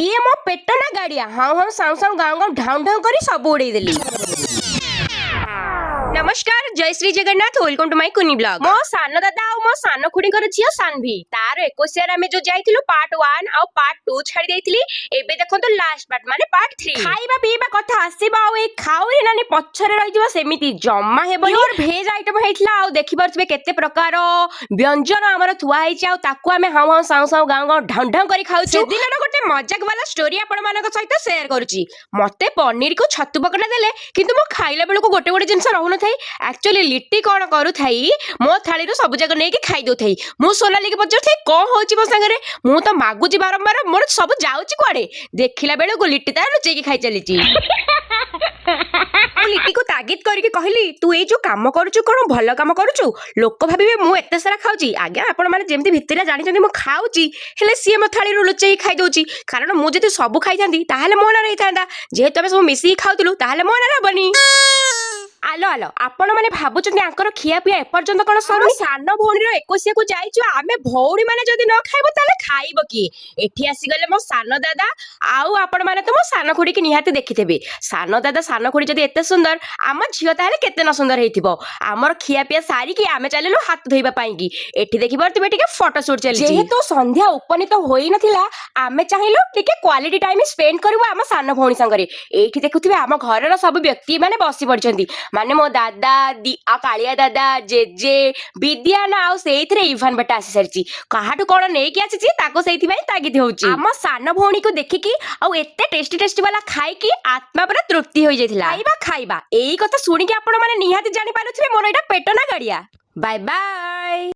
ଇଏ ମୋ ପେଟ ନା ଗାଡିଆ ହାଉ ହାଉ ସାଉ ସାଉ ଗାଁ ଗାଁ ଢାଉ ଢାଉ କରି ସବୁ ଉଡେଇଦେଲି। नमस्कार जय Shri Jagannath welcome to my कुनी ब्लॉग। मो सान दादा आ मो सान खुडीकर झियो सानवी तार 21 आमे जो जाइथिलु पार्ट 1 आ पार्ट 2 छाडी देइथिली। एबे देखंतु लास्ट पार्ट माने पार्ट 3 खाइबा पीबा कथा आसीबा आ ए खाउरी नानी पछरे रहि जिवो सेमिति जम्मा हेबो। योर भेज आइटम हेइतला आ देखि परथबे केते प्रकार व्यंजन हमर थुआ हेइछि आ ताकू आमे हाउ हाउ साउ साउ गां गां ढां ढां करी खाउछु। से दिनर गोटे मजाक वाला स्टोरी आपण मानक सहित शेयर करूची। मते पनीर को छतु पकड़ा देले किंतु मो खाइला बेलको गोटे गोटे जिंस रहउन एक्चुअली लिट्टी कौन करू थाई मो थाली रो सब जगह नहीं कि खाई दो थाई। मु सोनाली के पचर थाई कौन होची मो संगरे मु तो मागुची बारंबार मोर सब जाउची कुआडे देखिला बेले को लिट्टी तार लुचै की खाई चलीची। लिट्टी को तागिद करके कहली तू ए जो काम करूछु कोन भलो काम करूछु लोक भाबिबे मु एते सारा खाउची। आज्ञा आपण माने जेमति भितरे जानि जंदी मु खाउची हेले सीए मो थाली रो लुचै खाई दोची कारण मु जति सब खाई थांदी ताहाले मो ना रही थांदा जेहेतु हम सब मिसी खाउतलु ताहाले मो ना रहबनी। आलो आलो आपण माने भाबुचंदी आंकर खिया पिया एपर्यंत कोन सर सान भौणी रो 21 को जाइछु आमे भौणी माने जदी न खाइबो ताले खाइबो की एठी आसी गले मो सान दादा आउ आपण माने तो मो सान खुडी की निहाती देखिथेबे। सान दादा सान खुडी जदी एते सुंदर आम झियो ताले केते न सुंदर हेइथिबो। आमर खिया पिया सारी की आमे चलेलु हाथ धोइबा पाई की एठी देखि परतबे टिके फोटो शूट चली जेहेतु संध्या उपनीत होई नथिला आमे चाहिलु टिके क्वालिटी टाइम स्पेंड करबो आम सान भौणी संगरे। एठी देखुथिबे आम घर रो सब व्यक्ति माने बसी पड़छंती माने मो दादा आ कालिया दादा जेजे विद्याना आ सेइथरे इभान बेटा आसी सरची काहाटू कोन नै कि आसी ताको सेइथि भाई तागिद होउची। आम सान भौणी को देखिकी आ एते टेस्टी टेस्टी वाला खाई की आत्मा पर तृप्ति होई जाइथिला। खाइबा खाइबा एई कथा सुनी कि आपण माने निहाती जानि पारुथबे मोर एटा पेट ना गाडिया। Bye bye.